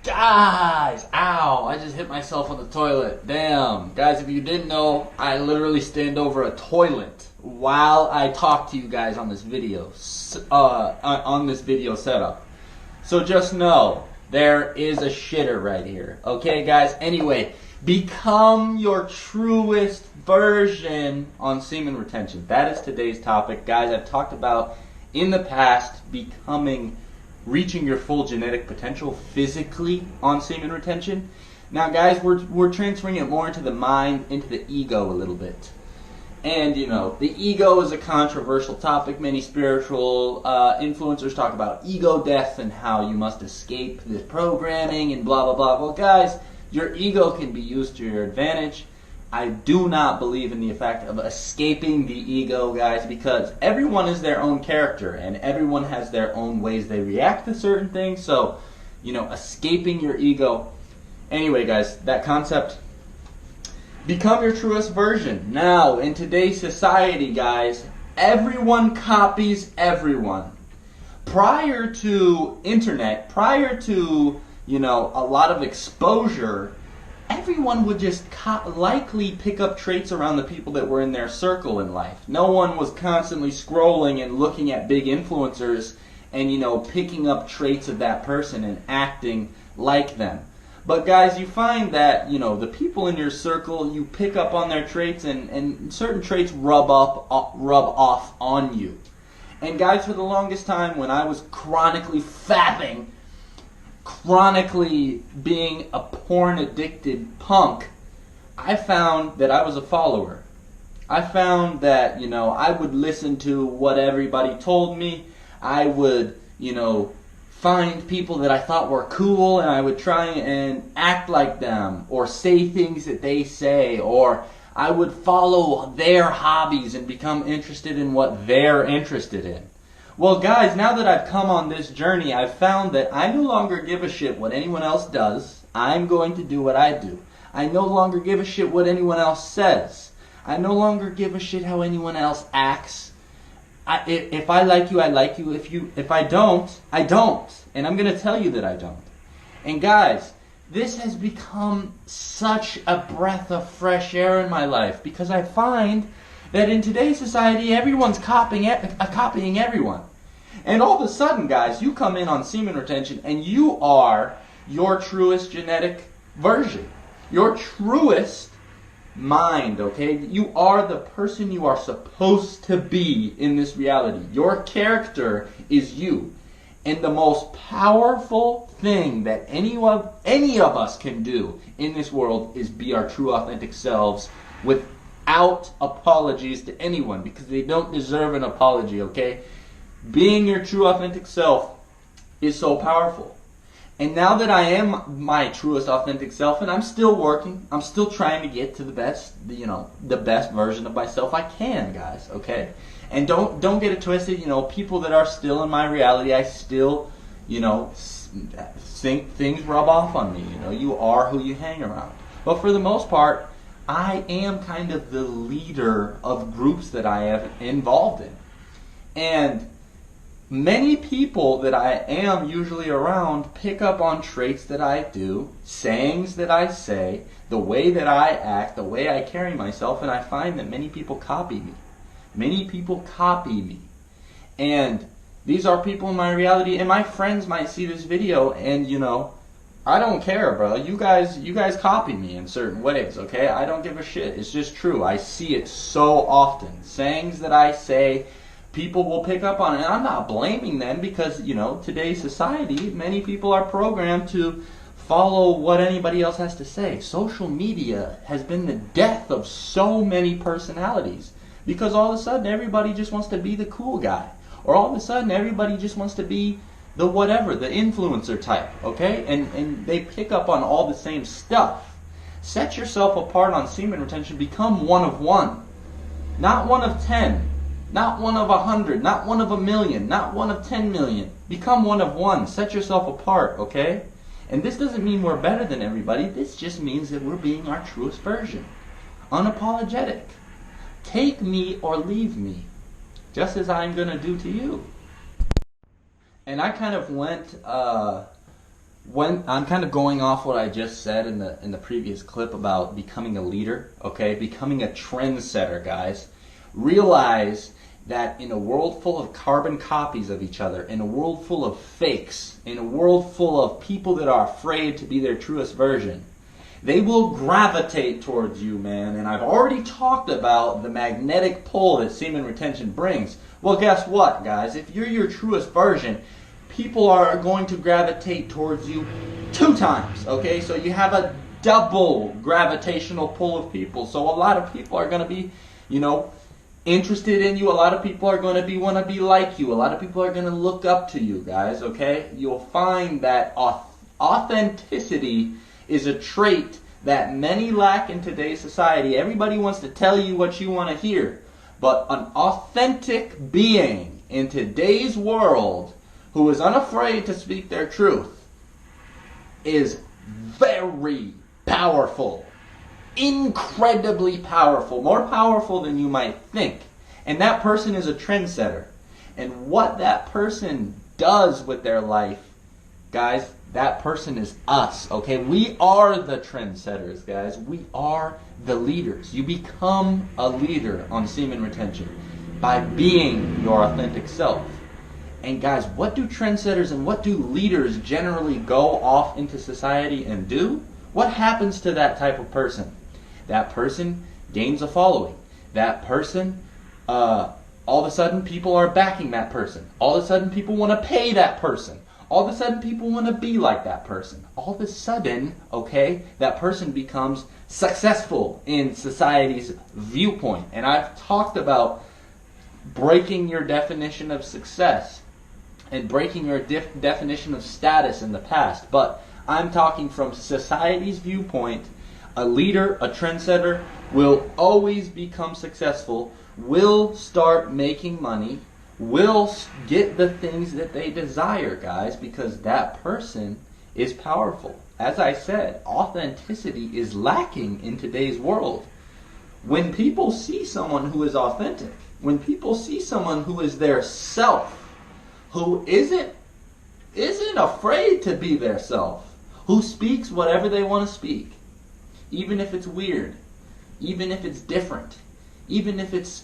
Guys, ow, I just hit myself on the toilet. Damn. Guys, if you didn't know, I literally stand over a toilet while I talk to you guys on this video, on this video setup. So just know, there is a shitter right here. Okay, guys? Anyway, become your truest version on semen retention. That is today's topic. Guys, I've talked about in the past reaching your full genetic potential physically on semen retention. Now, guys, we're transferring it more into the mind, into the ego a little bit. And, you know, the ego is a controversial topic. Many spiritual influencers talk about ego death and how you must escape this programming and blah, blah, blah. Well, guys, your ego can be used to your advantage. I do not believe in the effect of escaping the ego, guys, because everyone is their own character and everyone has their own ways they react to certain things. So, you know, escaping your ego. Anyway, guys, that concept. Become your truest version. Now, in today's society, guys, everyone copies everyone. Prior to internet, prior to, you know, a lot of exposure, everyone would just likely pick up traits around the people that were in their circle in life. No one was constantly scrolling and looking at big influencers and, you know, picking up traits of that person and acting like them. But guys, you find that, you know, the people in your circle, you pick up on their traits and certain traits rub off on you. And guys, for the longest time when I was chronically fapping, chronically being a porn-addicted punk, I found that I was a follower. I found that, you know, I would listen to what everybody told me. I would, you know, find people that I thought were cool and I would try and act like them or say things that they say, or I would follow their hobbies and become interested in what they're interested in. Well, guys, now that I've come on this journey, I've found that I no longer give a shit what anyone else does. I'm going to do what I do. I no longer give a shit what anyone else says. I no longer give a shit how anyone else acts. If I like you, I like you. If I don't, I don't. And I'm going to tell you that I don't. And guys, this has become such a breath of fresh air in my life because I find that in today's society, everyone's copying everyone. And all of a sudden, guys, you come in on semen retention and you are your truest genetic version. Your truest mind, okay? You are the person you are supposed to be in this reality. Your character is you. And the most powerful thing that any of us can do in this world is be our true authentic selves without apologies to anyone, because they don't deserve an apology, okay? Being your true authentic self is so powerful. And now that I am my truest authentic self, and I'm still working, I'm still trying to get to the best, you know, the best version of myself I can, guys, okay? And don't get it twisted, you know, people that are still in my reality, I still, you know, think things rub off on me, you know, you are who you hang around. But for the most part, I am kind of the leader of groups that I am involved in. And many people that I am usually around pick up on traits that I do, sayings that I say, the way that I act, the way I carry myself, and I find that many people copy me. Many people copy me. And these are people in my reality, and my friends might see this video and, you know, I don't care, bro. You guys copy me in certain ways, okay? I don't give a shit. It's just true. I see it so often. Sayings that I say, people will pick up on it. And I'm not blaming them because, you know, today's society, many people are programmed to follow what anybody else has to say. Social media has been the death of so many personalities because all of a sudden everybody just wants to be the cool guy. Or all of a sudden everybody just wants to be the whatever, the influencer type, okay? And they pick up on all the same stuff. Set yourself apart on semen retention. Become one of one. Not one of 10. Not one of 100, not one of 1,000,000, not one of 10 million. Become one of one. Set yourself apart, okay? And this doesn't mean we're better than everybody. This just means that we're being our truest version. Unapologetic. Take me or leave me, just as I'm going to do to you. And I kind of went when I'm kind of going off what I just said in the previous clip about becoming a leader, okay, becoming a trendsetter, guys, realize that in a world full of carbon copies of each other, in a world full of fakes, in a world full of people that are afraid to be their truest version, they will gravitate towards you, man. And I've already talked about the magnetic pull that semen retention brings. Well, guess what, guys? If you're your truest version, people are going to gravitate towards you 2 times, okay? So you have a double gravitational pull of people. So a lot of people are going to be, interested in you. A lot of people are going to want to be like you. A lot of people are going to look up to you, guys, okay? You'll find that authenticity is a trait that many lack in today's society. Everybody wants to tell you what you want to hear. But an authentic being in today's world who is unafraid to speak their truth is very powerful. Incredibly powerful. More powerful than you might think. And that person is a trendsetter. And what that person does with their life, guys, that person is us, okay? We are the trendsetters, guys. We are the leaders. You become a leader on semen retention by being your authentic self. And guys, what do trendsetters and what do leaders generally go off into society and do? What happens to that type of person? That person gains a following. That person, all of a sudden people are backing that person. All of a sudden people want to pay that person. All of a sudden people want to be like that person. All of a sudden, okay, that person becomes successful in society's viewpoint. And I've talked about breaking your definition of success and breaking your definition of status in the past. But I'm talking from society's viewpoint. A leader, a trendsetter, will always become successful, will start making money, will get the things that they desire, guys, because that person is powerful. As I said, authenticity is lacking in today's world. When people see someone who is authentic, when people see someone who is their self, who isn't afraid to be their self, who speaks whatever they want to speak, even if it's weird, even if it's different, even if it's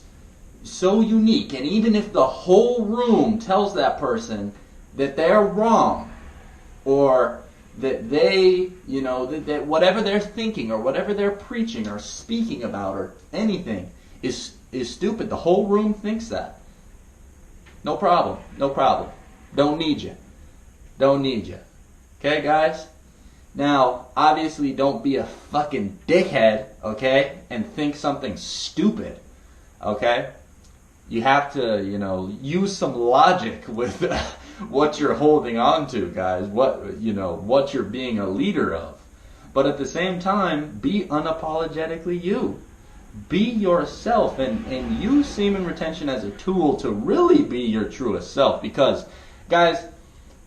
so unique, and even if the whole room tells that person that they're wrong, or that they, that whatever they're thinking or whatever they're preaching or speaking about or anything is stupid. The whole room thinks that. No problem. No problem. Don't need you. Don't need you. Okay, guys? Now, obviously, don't be a fucking dickhead, okay, and think something stupid, okay? You have to, use some logic with what you're holding on to, guys, what you're being a leader of. But at the same time, be unapologetically you. Be yourself and use semen retention as a tool to really be your truest self. Because, guys,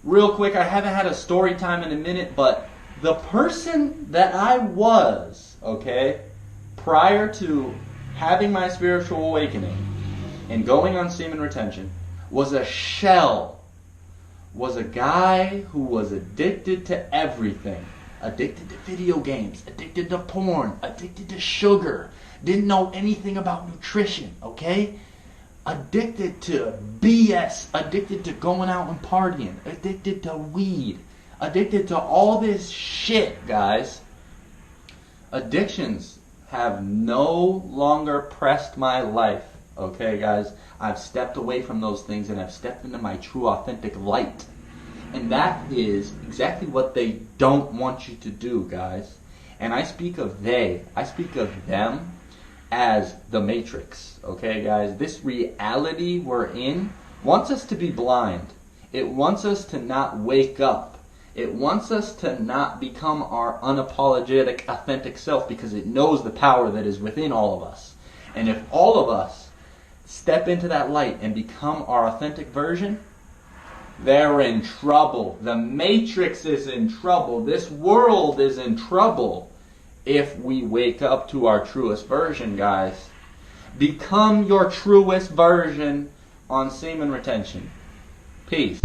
real quick, I haven't had a story time in a minute, but the person that I was, okay, prior to having my spiritual awakening and going on semen retention was a shell, was a guy who was addicted to everything. Addicted to video games, addicted to porn, addicted to sugar, didn't know anything about nutrition, okay? Addicted to BS, addicted to going out and partying, addicted to weed, addicted to all this shit, guys. Addictions have no longer pressed my life, okay, guys? I've stepped away from those things and I've stepped into my true authentic light. And that is exactly what they don't want you to do, guys. And I speak of they, I speak of them as the Matrix, okay, guys? This reality we're in wants us to be blind. It wants us to not wake up. It wants us to not become our unapologetic, authentic self because it knows the power that is within all of us. And if all of us step into that light and become our authentic version, they're in trouble. The Matrix is in trouble. This world is in trouble if we wake up to our truest version, guys. Become your truest version on semen retention. Peace.